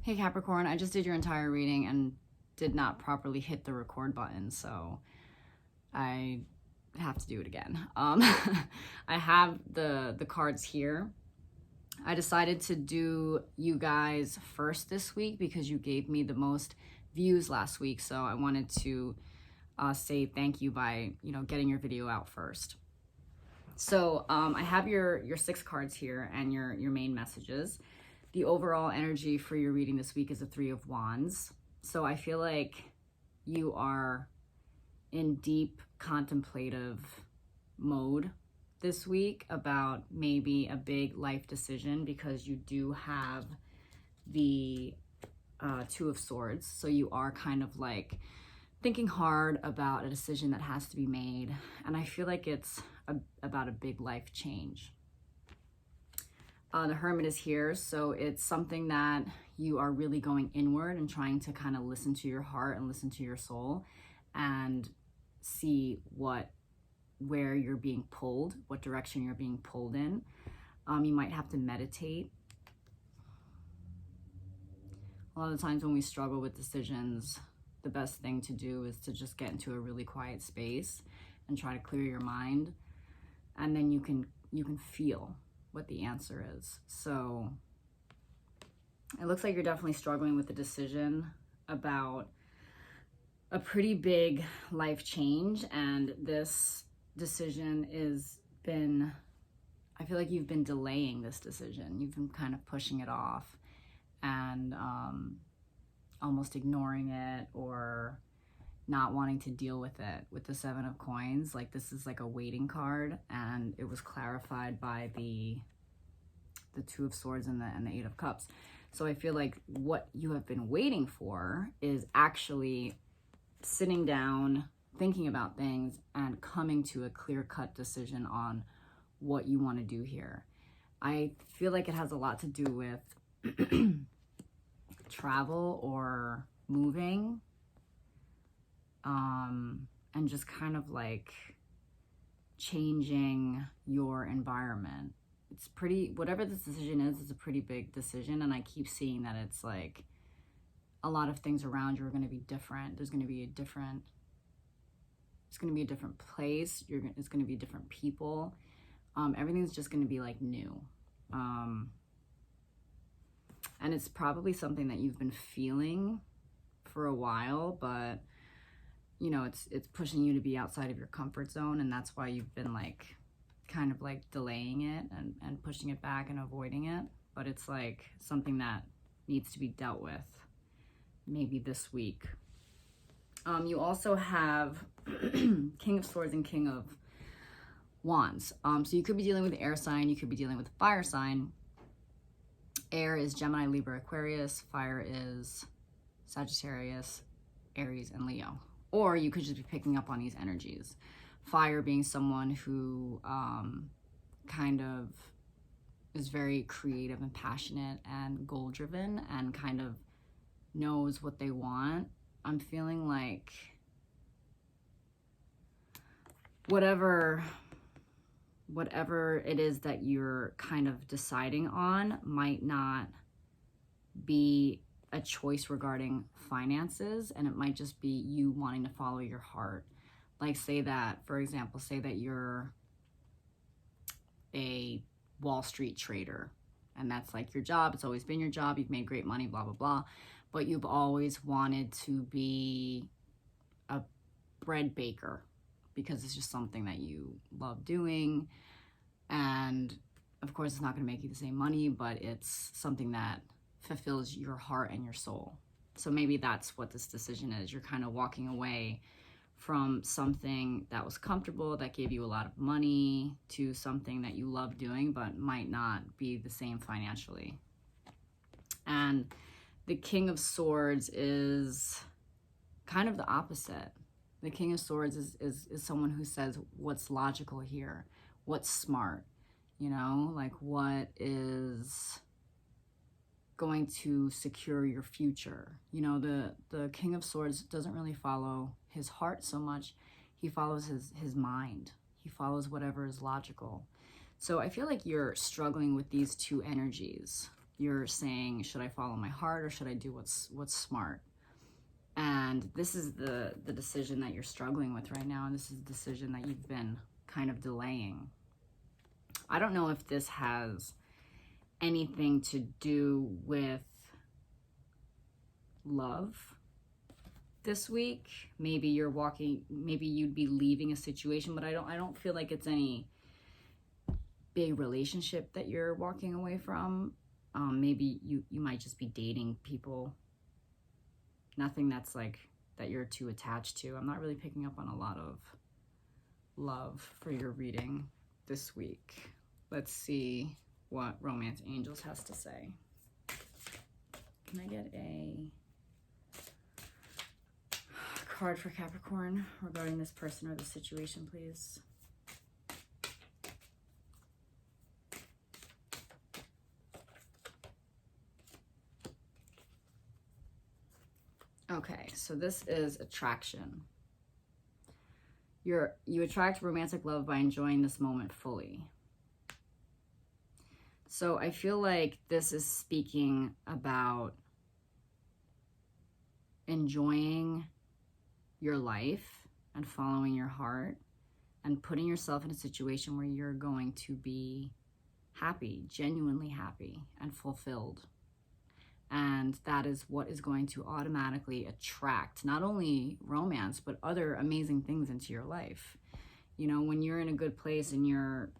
Hey Capricorn, I just did your entire reading and did not properly hit the record button, so I have to do it again. I have the cards here. I decided to do you guys first this week because you gave me the most views last week, so I wanted to say thank you by getting your video out first. So I have your 6 cards here and your main messages. The overall energy for your reading this week is a 3 of Wands. So I feel like you are in deep contemplative mode this week about maybe a big life decision, because you do have the 2 of Swords. So you are kind of like thinking hard about a decision that has to be made. And I feel like it's about a big life change. The Hermit is here, so it's something that you are really going inward and trying to kind of listen to your heart and listen to your soul and see where you're being pulled, what direction you're being pulled in. You might have to meditate. A lot of times when we struggle with decisions, the best thing to do is to just get into a really quiet space and try to clear your mind, and then you can feel what the answer is. So it looks like you're definitely struggling with the decision about a pretty big life change, and this decision I feel like you've been delaying this decision. You've been kind of pushing it off and almost ignoring it or not wanting to deal with it. With the 7 of Coins, like this is like a waiting card, and it was clarified by the 2 of Swords and the 8 of Cups. So I feel like what you have been waiting for is actually sitting down, thinking about things, and coming to a clear-cut decision on what you want to do here. I feel like it has a lot to do with travel or moving, and just kind of like changing your environment. It's pretty, whatever this decision is, it's a pretty big decision, and I keep seeing that it's like a lot of things around you are going to be different. It's going to be a different place. It's going to be different people. Everything's just going to be like new. And it's probably something that you've been feeling for a while, but it's pushing you to be outside of your comfort zone, and that's why you've been like kind of like delaying it and pushing it back and avoiding it. But it's like something that needs to be dealt with maybe this week. You also have King of Swords and King of Wands. So you could be dealing with the air sign, you could be dealing with the fire sign. Air is Gemini, Libra, Aquarius. Fire is Sagittarius, Aries, and Leo. Or you could just be picking up on these energies. Fire being someone who kind of is very creative and passionate and goal-driven and kind of knows what they want. I'm feeling like whatever it is that you're kind of deciding on might not be a choice regarding finances, and it might just be you wanting to follow your heart. Like for example, say that you're a Wall Street trader, and that's like your job. It's always been your job. You've made great money, blah, blah, blah. But you've always wanted to be a bread baker because it's just something that you love doing. And of course, it's not going to make you the same money, but it's something that fulfills your heart and your soul. So maybe that's what this decision is. You're kind of walking away from something that was comfortable, that gave you a lot of money, to something that you love doing but might not be the same financially. And the King of Swords is kind of the opposite. The King of Swords is someone who says what's logical here, what's smart, like what is going to secure your future. The King of Swords doesn't really follow his heart so much. He follows his mind. He follows whatever is logical. So I feel like you're struggling with these 2 energies. you're saying, should I follow my heart or should I do what's smart? And this is the decision that you're struggling with right now, and this is the decision that you've been kind of delaying. I don't know if this has anything to do with love this week. Maybe you'd be leaving a situation, but I don't feel like it's any big relationship that you're walking away from. Maybe you might just be dating people. Nothing that's like that you're too attached to. I'm not really picking up on a lot of love for your reading this week. Let's see what Romance Angels has to say. Can I get a card for Capricorn regarding this person or the situation, please? Okay, so this is attraction. You attract romantic love by enjoying this moment fully. So I feel like this is speaking about enjoying your life and following your heart and putting yourself in a situation where you're going to be happy, genuinely happy and fulfilled. And that is what is going to automatically attract not only romance, but other amazing things into your life. You know, when you're in a good place and you're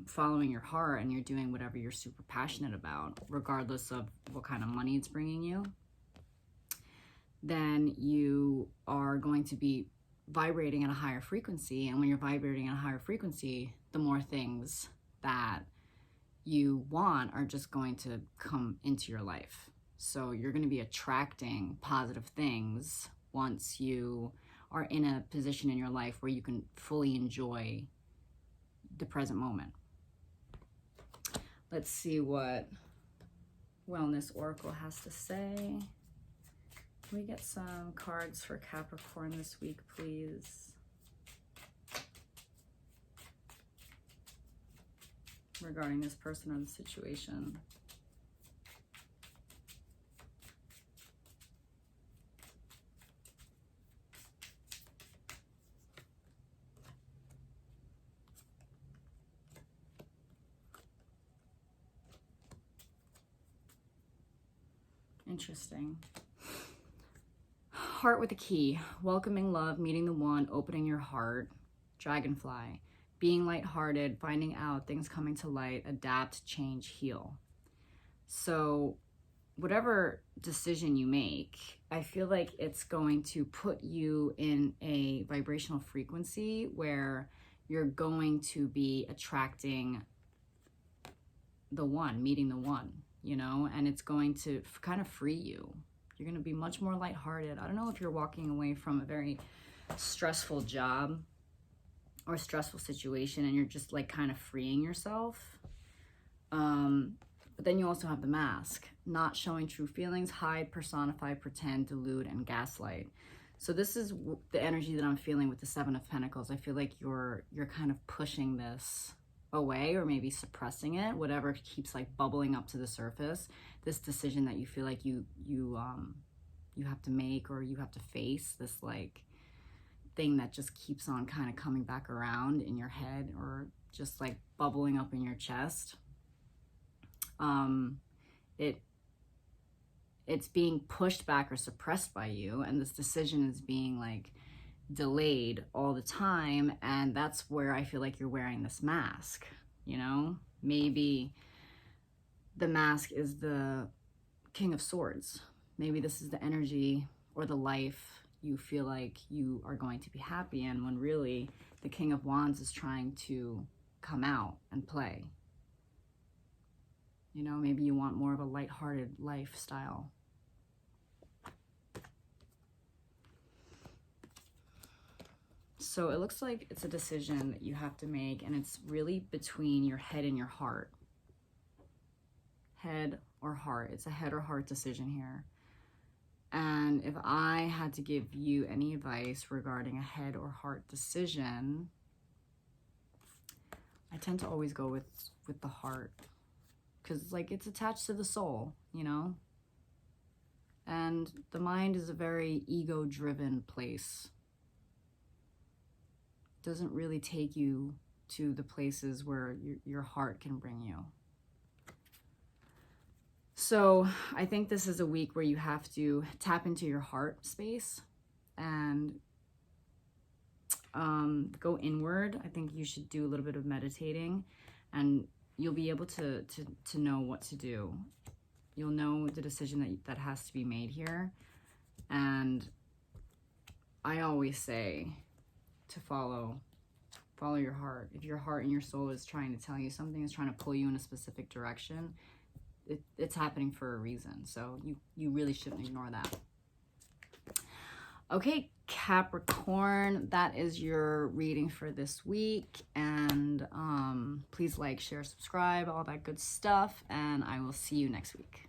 following your heart and you're doing whatever you're super passionate about, regardless of what kind of money it's bringing you, then you are going to be vibrating at a higher frequency. And when you're vibrating at a higher frequency, the more things that you want are just going to come into your life. So you're going to be attracting positive things once you are in a position in your life where you can fully enjoy the present moment. Let's see what Wellness Oracle has to say. Can we get some cards for Capricorn this week, please? Regarding this person or the situation. Interesting. Heart with a key. Welcoming love, meeting the one, opening your heart. Dragonfly. Being lighthearted, finding out, things coming to light, adapt, change, heal. So whatever decision you make, I feel like it's going to put you in a vibrational frequency where you're going to be attracting the one, meeting the one, you know, and it's going to kind of free you. You're going to be much more lighthearted. I don't know if you're walking away from a very stressful job or a stressful situation and you're just like kind of freeing yourself. But then you also have the mask, not showing true feelings, hide, personify, pretend, delude, and gaslight. So this is the energy that I'm feeling with the Seven of Pentacles. I feel like you're kind of pushing this away or maybe suppressing it, whatever keeps like bubbling up to the surface. This decision that you feel like you have to make or you have to face, this like thing that just keeps on kind of coming back around in your head or just like bubbling up in your chest. It's being pushed back or suppressed by you, and this decision is being like delayed all the time, and that's where I feel like you're wearing this mask, you know? Maybe the mask is the King of Swords. Maybe this is the energy or the life you feel like you are going to be happy in, when really the King of Wands is trying to come out and play. You know, maybe you want more of a lighthearted lifestyle. So it looks like it's a decision that you have to make, and it's really between your head and your heart. Head or heart. It's a head or heart decision here. And if I had to give you any advice regarding a head or heart decision, I tend to always go with the heart. because like it's attached to the soul, you know? And the mind is a very ego-driven place. It doesn't really take you to the places where your heart can bring you. So I think this is a week where you have to tap into your heart space and go inward. I think you should do a little bit of meditating, and you'll be able to know what to do. You'll know the decision that has to be made here. And I always say to follow your heart. If your heart and your soul is trying to tell you something, is trying to pull you in a specific direction, it's happening for a reason. So you really shouldn't ignore that. Okay, Capricorn, that is your reading for this week. And please like, share, subscribe, all that good stuff. And I will see you next week.